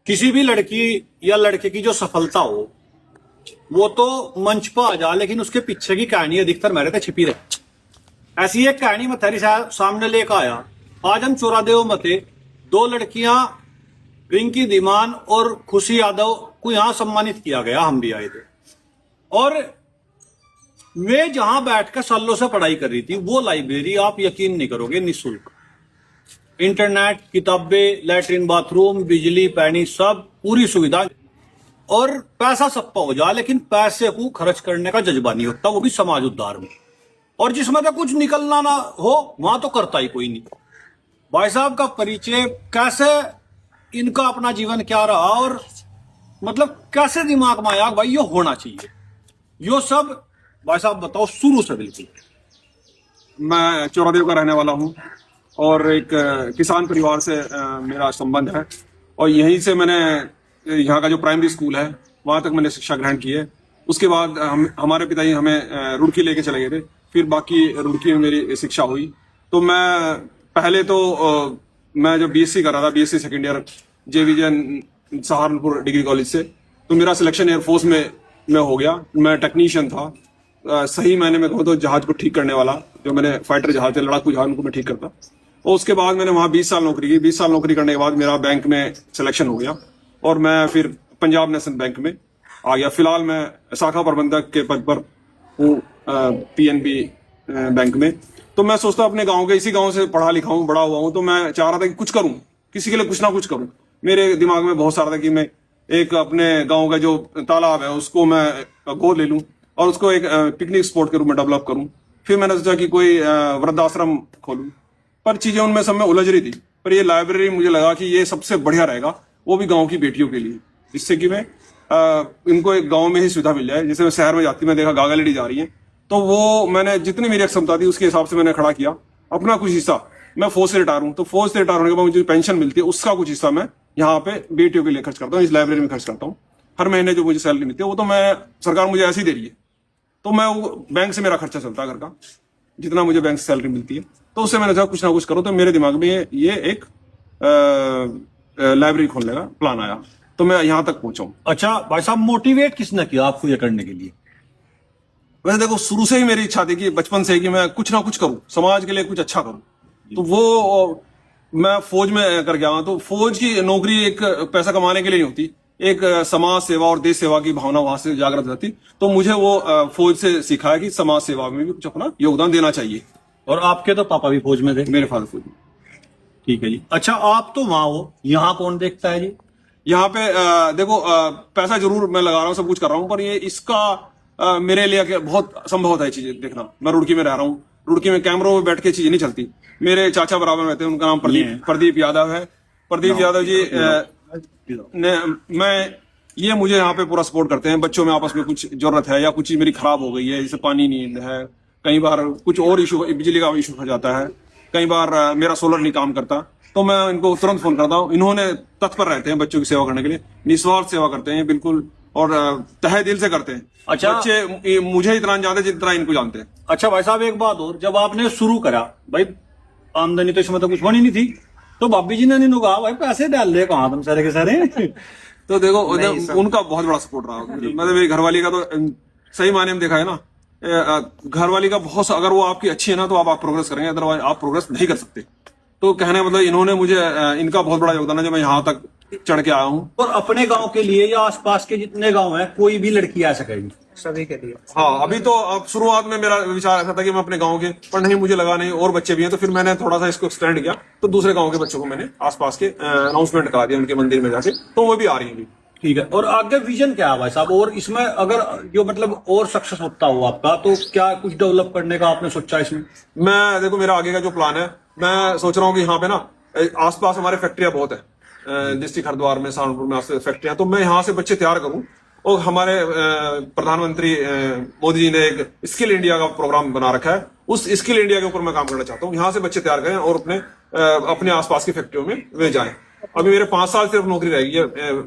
किसी भी लड़की या लड़के की जो सफलता हो वो तो मंच पर आ जा, लेकिन उसके पीछे की कहानी अधिकतर मेरे तक छिपी रहे। ऐसी एक कहानी मैं तेरी सामने लेकर आया। आज हम चोरादेव मते दो लड़कियां रिंकी धीमान और खुशी यादव को यहां सम्मानित किया गया, हम भी आए थे। और वे जहां बैठकर सालों से पढ़ाई कर रही थी वो लाइब्रेरी, आप यकीन नहीं करोगे, निःशुल्क। इंटरनेट, किताबें, लैट्रिन, बाथरूम, बिजली, पानी, सब पूरी सुविधा। और पैसा सबका हो जाए, लेकिन पैसे को खर्च करने का जज्बा नहीं होता, वो भी समाज उद्धार में। और जिसमें तो कुछ निकलना ना हो वहां तो करता ही कोई नहीं। भाई साहब का परिचय, कैसे इनका अपना जीवन क्या रहा और मतलब कैसे दिमाग में आया भाई ये होना चाहिए, यो सब भाई साहब बताओ शुरू से। बिल्कुल मैं चोरादेव का रहने वाला हूँ और एक किसान परिवार से मेरा संबंध है। और यहीं से मैंने यहाँ का जो प्राइमरी स्कूल है वहाँ तक मैंने शिक्षा ग्रहण की है। उसके बाद हमारे पिताजी हमें रुड़की लेके चले गए थे, फिर बाकी रुड़की में मेरी शिक्षा हुई। तो मैं पहले तो मैं जब बीएससी कर रहा था, BSc second year JVJ Saharanpur degree college से, तो मेरा सिलेक्शन एयरफोर्स में हो गया। मैं टेक्नीशियन था, सही मायने में कहूँ तो जहाज को ठीक करने वाला। जो मैंने फाइटर जहाज थे, लड़ाकू जहाज, उनको मैं ठीक करता। और उसके बाद मैंने वहाँ 20 साल नौकरी की। 20 साल नौकरी करने के बाद मेरा बैंक में सिलेक्शन हो गया और मैं फिर पंजाब नेशनल बैंक में आ गया। फिलहाल मैं शाखा प्रबंधक के पद पर हूँ PNB बैंक में। तो मैं सोचता अपने गांव के, इसी गांव से पढ़ा लिखा हूँ, बड़ा हुआ हूँ, तो मैं चाह रहा था कि कुछ करूँ, किसी के लिए कुछ ना कुछ करूँ। मेरे दिमाग में बहुत सारा था कि मैं एक अपने गाँव का जो तालाब है उसको मैं गोद ले लूँ और उसको एक पिकनिक स्पॉट के रूप में डेवलप करूँ। फिर मैंने सोचा कि कोई वृद्धाश्रम खोलूँ, पर चीजें उनमें सब में उलझ रही थी। पर ये लाइब्रेरी मुझे लगा कि ये सबसे बढ़िया रहेगा, वो भी गांव की बेटियों के लिए, जिससे कि मैं इनको एक गांव में ही सुविधा मिल जाए। जैसे मैं शहर में जाती, मैं देखा गागा लेडी जा रही है, तो वो मैंने जितनी मेरी क्षमता थी उसके हिसाब से मैंने खड़ा किया अपना कुछ हिस्सा। मैं फौज से रिटायर हूँ, तो फौज से रिटायर होने के बाद मुझे पेंशन मिलती है, उसका कुछ हिस्सा मैं यहाँ पे बेटियों के लिए खर्च करता हूँ, इस लाइब्रेरी में खर्च करता हूँ। हर महीने जो मुझे सैलरी मिलती है वो तो मैं, सरकार मुझे ऐसी दे रही है, तो मैं वो बैंक से मेरा खर्चा चलता है घर का, जितना मुझे बैंक से सैलरी मिलती है। तो उससे मैंने कहा कुछ ना कुछ करो। तो मेरे दिमाग में ये एक लाइब्रेरी खोलने का प्लान आया, तो मैं यहाँ तक पहुंचा हूँ। अच्छा भाई साहब, मोटिवेट किसने किया आपको ये करने के लिए? वैसे देखो, शुरू से ही मेरी इच्छा थी कि बचपन से कि मैं कुछ ना कुछ करूं, समाज के लिए कुछ अच्छा करूं। तो वो मैं फौज में कर गया। तो फौज की नौकरी एक पैसा कमाने के लिए नहीं होती, एक समाज सेवा और देश सेवा की भावना वहां से जागृत रहती। तो मुझे वो फौज से सीखा है कि समाज सेवा में भी कुछ अपना योगदान देना चाहिए। और आपके तो पापा भी फौज में थे? मेरे फादर फौज में। ठीक है जी। अच्छा, आप तो वहां हो, यहाँ कौन देखता है जी? यहाँ पे देखो, पैसा जरूर मैं लगा रहा हूँ, सब कुछ कर रहा हूँ, पर ये इसका मेरे लिए बहुत संभव है चीजें देखना। मैं रुड़की में रह रहा हूँ, रुड़की में कैमरों में बैठ के चीजें नहीं चलती। मेरे चाचा बराबर रहते हैं, उनका नाम प्रदीप यादव है। प्रदीप यादव जी ये मुझे यहाँ पे पूरा सपोर्ट करते हैं। बच्चों में आपस में कुछ जरूरत है या कुछ चीज मेरी खराब हो गई है, जैसे पानी नींद है, कई बार कुछ और इशू, बिजली का इशू हो जाता है, कई बार मेरा सोलर नहीं काम करता, तो मैं इनको तुरंत फोन करता हूँ। इन्होंने तत्पर रहते हैं बच्चों की सेवा करने के लिए, निस्वार्थ सेवा करते हैं बिल्कुल, और तहे दिल से करते हैं। अच्छा, बच्चे मुझे इतना जानते जितना इनको जानते हैं। अच्छा भाई साहब, एक बात और, जब आपने शुरू करा, भाई आमदनी तो इसमें तो कुछ होनी नहीं थी, तो भाभी जी ने नहीं कहा भाई पैसे डाल ले कहाँ तुम सारे के सारे? तो देखो, उनका बहुत बड़ा सपोर्ट रहा। मतलब मेरी घरवाली का तो सही मायने में देखा है ना, घरवाली का बहुत, अगर वो आपकी अच्छी है ना तो आप प्रोग्रेस करेंगे, अदरवाइज आप प्रोग्रेस नहीं कर सकते। तो कहने मतलब इन्होंने मुझे, इनका बहुत बड़ा योगदान है जो मैं यहाँ तक चढ़ के आया हूँ। और अपने गांव के लिए या आसपास के जितने गांव हैं, कोई भी लड़की आ सकेगी सभी के लिए। हाँ, अभी तो अब शुरुआत में मेरा विचार ऐसा था कि मैं अपने गांव के, पर नहीं, मुझे लगा नहीं और बच्चे भी हैं, तो फिर मैंने थोड़ा सा इसको एक्सटेंड किया। तो दूसरे गांव के बच्चों को मैंने आसपास के अनाउंसमेंट करा दिया उनके मंदिर में जाके, तो वो भी आ रही है। ठीक है। और आगे विजन क्या है भाई साहब? और इसमें अगर जो मतलब और सक्सेस होता हो आपका, तो क्या कुछ डेवलप करने का आपने सोचा इसमें? मैं देखो, मेरा आगे का जो प्लान है, मैं सोच रहा हूँ कि यहाँ पे ना आसपास हमारे फैक्ट्रियां बहुत है, डिस्ट्रिक्ट हरिद्वार में, सहारनपुर में फैक्ट्रियां, तो मैं यहाँ से बच्चे तैयार करूँ। और हमारे प्रधानमंत्री मोदी जी ने एक स्किल इंडिया का प्रोग्राम बना रखा है, उस स्किल इंडिया के ऊपर मैं काम करना चाहता हूँ। यहाँ से बच्चे तैयार करें और अपने आसपास की फैक्ट्रियों में वे जाएं। अभी मेरे 5 साल सिर्फ नौकरी रहेगी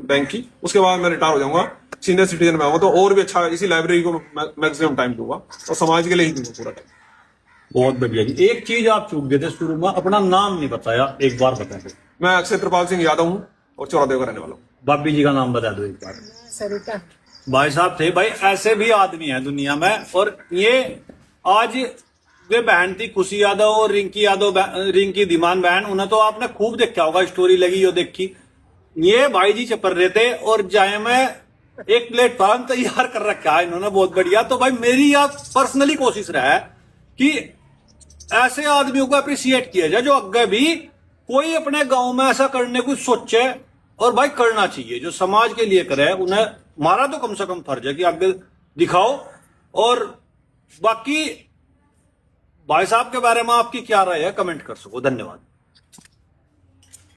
बैंक की, उसके बाद मैं रिटायर हो जाऊंगा, सीनियर सिटीजन में आऊंगा, तो और भी अच्छा इसी लाइब्रेरी को मैक्सिमम टाइम दूंगा और समाज के लिए ही दूंगा पूरा टाइम। बहुत बढ़िया जी। एक चीज आप चूक गए थे शुरू में, अपना नाम नहीं बताया, एक बार बताएं। मैं अक्षय कृपाल सिंह यादव हूँ और चौरादेव का रहने वाला हूँ। भाभी जी का नाम बता दो एक बार। सरिता। भाई साहब थे भाई, ऐसे भी आदमी हैं दुनिया में। और ये आज वे बहन थी खुशी यादव और रिंकी यादव, रिंकी धीमान बहन, उन्हें तो आपने खूब देखा होगा, स्टोरी लगी हो देखी। ये भाई जी चपर रहे थे और जाए में एक प्लेटफॉर्म तैयार कर रखा है इन्होंने, बहुत बढ़िया। तो भाई मेरी आप पर्सनली कोशिश रहा है कि ऐसे आदमियों को अप्रिशिएट किया जाए जो आगे भी कोई अपने गांव में ऐसा करने को सोचे, और भाई करना चाहिए। जो समाज के लिए करे उन्हें हमारा तो कम से कम फर्ज है कि आगे दिखाओ। और बाकी भाई साहब के बारे में आपकी क्या राय है, कमेंट कर सको। धन्यवाद।